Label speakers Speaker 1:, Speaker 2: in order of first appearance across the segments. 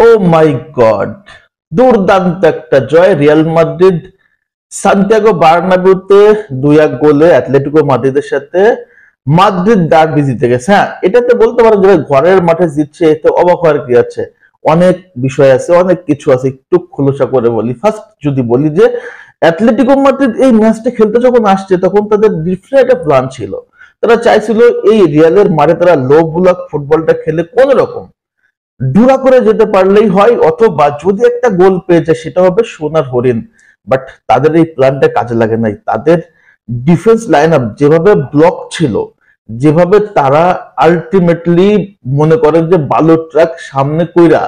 Speaker 1: ও মাই god, দুর্দান্ত একটা জয় Real Madrid Santiago বার্নাব্যুতে 2-1 গোলে অ্যাটলেটিকো মাদ্রিদের সাথে মাদ্রিদ ডার্বি জিতে গেছে। হ্যাঁ, এটাতে বলতে পারেন যে ঘরের মাঠে জিতছে, এতে অবাক হওয়ার কি আছে। অনেক বিষয় আছে, অনেক কিছু আছে, একটু খোলসা করে বলি। ফার্স্ট যদি বলি যে অ্যাটলেটিকো মাদ্রিদ এই ম্যাচটা খেলতে যখন আসছে তখন তাদের ডিফারেন্ট একটা প্ল্যান ছিল। তারা চাইছিল এই রিয়ালের মাঠে তারা লো ব্লক ফুটবলটা খেলে কোন রকম ডুরা করে যেতে পারলেই হয়, অথবা যদি একটা গোল পেয়ে যায় সেটা হবে সোনার হরিণ। বাট তাদের এই প্ল্যানটা কাজে লাগে নাই। তাদের ডিফেন্স লাইন আপ যেভাবে ব্লক ছিল, যেভাবে তারা আলটিমেটলি মনে করেন যে বালু ট্রাক সামনে কইরা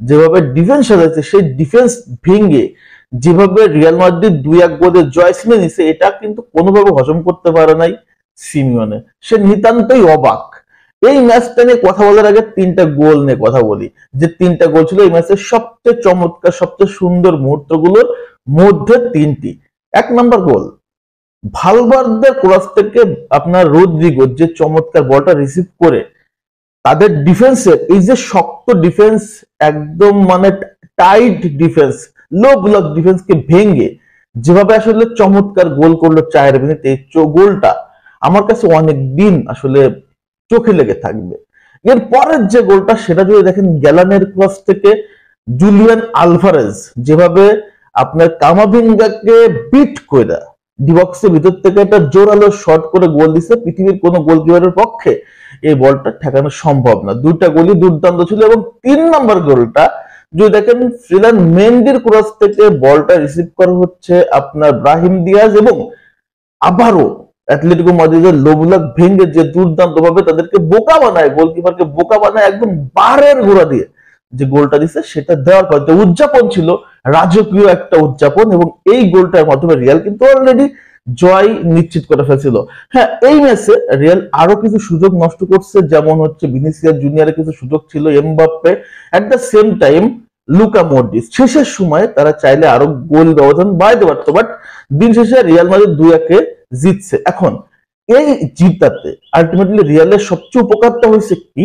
Speaker 1: যেভাবে ডিফেন্স সাজাচ্ছে, সেই ডিফেন্স ভেঙে যেভাবে রিয়াল মাদ্রিদ 2-1 গোলে জয় ছিনে নিছে, এটা কিন্তু কোনোভাবে হজম করতে পারে নাই সিমিওনে। সে নিতান্তই অবাক। এই ম্যাচটা নিয়ে কথা বলার আগে 3টা গোল নিয়ে কথা বলি। যে 3টা গোল ছিল এই ম্যাচের সবচেয়ে চমৎকার, সবচেয়ে সুন্দর মুহূর্তগুলোর মধ্যে 3টি। 1 নম্বর গোল ভালভার্দের ক্রস থেকে আপনার রদ্রিগো যে চমৎকার বলটা রিসিভ করে তাদের ডিফেন্সের এই যে শক্ত ডিফেন্স, একদম মানে টাইট ডিফেন্স, লো ব্লক ডিফেন্সকে ভেঙে যেভাবে আসলে চমৎকার গোল করলো 4 মিনিটে, এই গোলটা আমার কাছে অনেক দিন আসলে চোখে লেগে থাকবে। এর পরের যে গোলটা সেটা যদি দেখেন, গ্যালানের ক্রস থেকে জুলিয়ান আলভারেজ যেভাবে আপনার কামাভিঙ্গাকে বিট করে ডিবক্সের ভিতর থেকে একটা জোরালো শট করে গোল দিচ্ছে, পৃথিবীর কোনো গোলকিপারের পক্ষে এই বলটা ঠেকানো সম্ভব না। 2টা গোলই দুর্দান্ত ছিল। এবং 3 নম্বর গোলটা যদি দেখেন, ফিলান মেন্ডির ক্রস থেকে বলটা রিসিভ করা হচ্ছে আপনার ব্রাহিম দিয়াজ, এবং আবারও অ্যাটলেটিকো মাদ্রিদের লো ব্লক ভেঙে যে দুর্দান্ত ভাবে তাদেরকে বোকা বানায়, গোলকিপারকে বোকা বানায় একদম বারের গোড়া দিয়ে যে গোলটা দিচ্ছে, সেটা দেওয়ার পর যে উদযাপন ছিল, রাজকীয় একটা উদযাপন। এবং এই গোলটার মাধ্যমে রিয়াল কিন্তু অলরেডি জয় নিশ্চিত করে ফেলছিল। হ্যাঁ, এই ম্যাচে রিয়াল আরো কিছু সুযোগ নষ্ট করছে, যেমন হচ্ছে ভিনিসিয়াস জুনিয়রের কিছু সুযোগ ছিল, Mbappe, at the same time Luka Modric. শেষের সময় তারা চাইলে আরো গোল ব্যবধান বাড়াতে পারতো, বাট দিন শেষে রিয়াল মাদ্রিদ 2-1 জিতছে। এখন এই জিতাতে আলটিমেটলি রিয়ালের সবচেয়ে উপকারটা হয়েছে কি,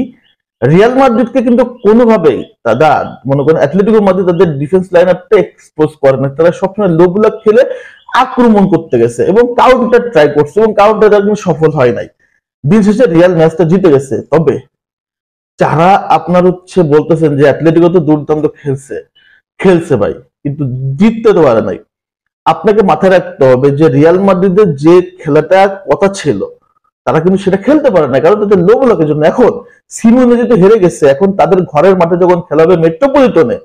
Speaker 1: রিয়াল মাদ্রিদকে কিন্তু কোনোভাবেই দাদা মনে করেন অ্যাটলেটিকো মাদ্রিদ তাদের ডিফেন্স লাইন আপটা এক্সপোজ করে না। তারা সবসময় লো ব্লক খেলে আক্রমণ করতে গেছে এবং কাউন্টার ট্রাই করছে, এবং কাউন্টারটা কিন্তু সফল হয় নাই। দিন শেষে রিয়াল ম্যাচটা জিতে গেছে। তবে যারা আপনার হচ্ছে বলতেছেন যে অ্যাটলেটিকো তো দুর্দান্ত খেলছে, খেলছে ভাই, কিন্তু জিততে তো পারে নাই। আপনাকে মাথায় রাখতে হবে যে রিয়াল মাদ্রিদের যে খেলাটা কথা ছিল, তারা কিন্তু সেটা খেলতে পারে না, কারণ তাদের লো ব্লকের জন্য। এখন সিমিওনে যেহেতু হেরে গেছে, এখন তাদের ঘরের মাঠে যখন খেলা হবে মেট্রোপলিটনে,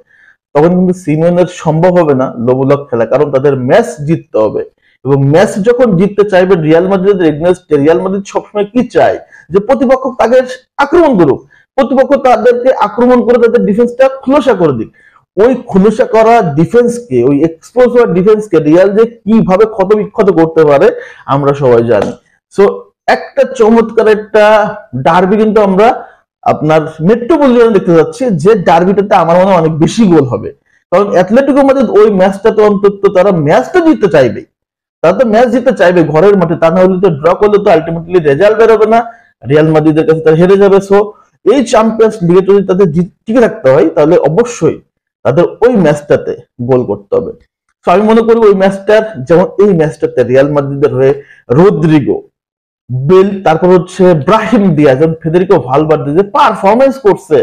Speaker 1: তখন কিন্তু সিমিওনের সম্ভব হবে না লো ব্লক খেলা, কারণ তাদের ম্যাচ জিততে হবে। এবং ম্যাচ যখন জিততে চাইবে রিয়াল মাদ্রিদের এগেইনস্টে, রিয়াল মাদ্রিদ সবসময় কি চায় যে প্রতিপক্ষ তাদের আক্রমণ করুক, প্রতিপক্ষ তাদেরকে আক্রমণ করে তাদের ডিফেন্সটা খোলসা করে দিক। ওই খোলসা করা ডিফেন্সকে, ওই এক্সপোজ হওয়া ডিফেন্সকে রিয়াল যে কিভাবে ক্ষত বিক্ষত করতে পারে আমরা সবাই জানি। সো একটা চমৎকার একটা ডার্বি কিন্তু আমরা আপনার মেট্রোপলিটনে দেখতে যাচ্ছি, যে ডার্বিটাতে আমার মনে হয় অনেক বেশি গোল হবে। কারণ অ্যাটলেটিকো মাদ্রিদ ওই ম্যাচটাতে অন্তত তারা ম্যাচটা জিততে চাইবে, তারা তো ম্যাচ জিততে চাইবে ঘরের মাঠে। তা না হলে তো ড্র করলে তো আলটিমেটলি রেজাল্ট বেরোবে না, রিয়াল মাদ্রিদের কাছে তারা হেরে যাবে। সো এই চ্যাম্পিয়ন্স লিগে যদি তাদের টিকে থাকতে হয়, তাহলে অবশ্যই তাদের ওই ম্যাচটাতে গোল করতে হবে। তো আমি মনে করি ওই ম্যাচটার, যেমন এই ম্যাচটাতে রিয়াল মাদ্রিদের হয়ে রদ্রিগো, বেল, তারপর হচ্ছে ব্রাহিম দিয়াজ এবং ফেদেরিকো ভালভার্দে যে পারফরমেন্স করছে,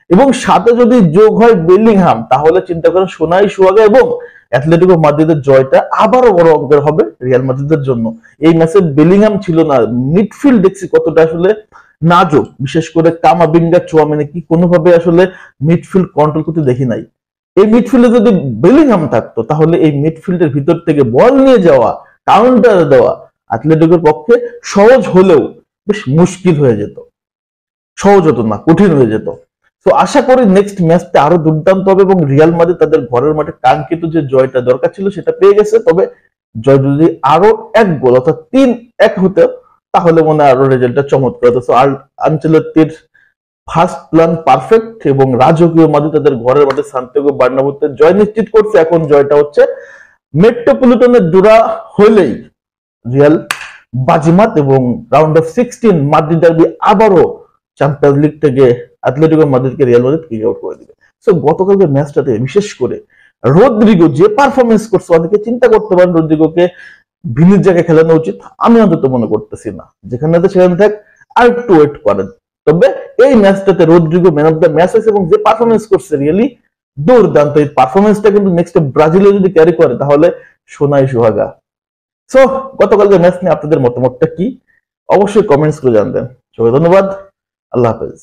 Speaker 1: এবং সাথে যদি যোগ হয় বেলিংহাম, তাহলে চিন্তা করেন সোনাই সোহাগা এবং অ্যাটলেটিকো মাদ্রিদের জয়টা আবারও বড় অঙ্কের হবে রিয়াল মাদ্রিদের জন্য। এই ম্যাচে বেলিংহাম ছিল না, মিডফিল্ড দেখছি কতটা আসলে নাজুক, বিশেষ করে কামাভিঙ্গা, চুয়ামেনি কি কোনোভাবে আসলে মিডফিল্ড কন্ট্রোল করতে দেখি নাই। এই মিডফিল্ডে যদি বেলিংহাম থাকতো, তাহলে এই মিডফিল্ডের ভিতর থেকে বল নিয়ে যাওয়া, কাউন্টার দেওয়া অ্যাটলেটিকোর পক্ষে সহজ হলেও বেশ মুশকিল হয়ে যেত। সহজ হতো না, কঠিন হয়ে যেত। তো আশা করি নেক্সট ম্যাচটা আরো দুর্দান্ত হবে এবং রিয়াল মাদ্রিদ তাদের ঘরের মাঠে কাঙ্ক্ষিত যে জয়টা দরকার ছিল সেটা পেয়ে গেছে। তবে জয় যদি আরো 1 গোল অর্থাৎ 3-1 হতো, তাহলে মনে হয় আরো রেজাল্টটা চমৎকার হতো। সো আনচেলত্তির ফার্স্ট প্ল্যান পারফেক্ট, এবং রাজকীয় মাদ্রিদ তাদের ঘরের মাঠে সান্তিয়াগো বার্নাব্যুতে জয় নিশ্চিত করছে। এখন জয়টা হচ্ছে মেট্রোপলিটনের জোড়া হলেই রিয়াল বাজিমাত, এবং রাউন্ড অফ 16 মাদ্রিদ ডার্বি আবারও চ্যাম্পিয়ন্স লিগ থেকে অ্যাটলেটিকো মাদ্রিদকে রিয়াল মাদ্রিদ কিক আউট করে দিবে। সো গতকালকে ম্যাচটাতে বিশেষ করে রদ্রিগো যে পারফরমেন্স করছে, অনেকে চিন্তা করতে পারেন রদ্রিগোকে ভিনির জায়গায় খেলানো উচিত, আমি অন্তত মনে করতেছি না। যেখানে সেখানে থাক, আর একটু ওয়েট করেন। তবে এই ম্যাচটাতে Rodrygo man of the match হয়েছে এবং যে পারফরমেন্স করছে রিয়েলি দুর্দান্ত। এই পারফরমেন্সটা কিন্তু নেক্সট ব্রাজিলে যদি ক্যারি করে তাহলে সোনাই সুহাগা। সো গতকালকে ম্যাচ নিয়ে আপনাদের মতামতটা কি অবশ্যই কমেন্টস করে জানাবেন। সবাই ধন্যবাদ, আল্লাহ হাফেজ।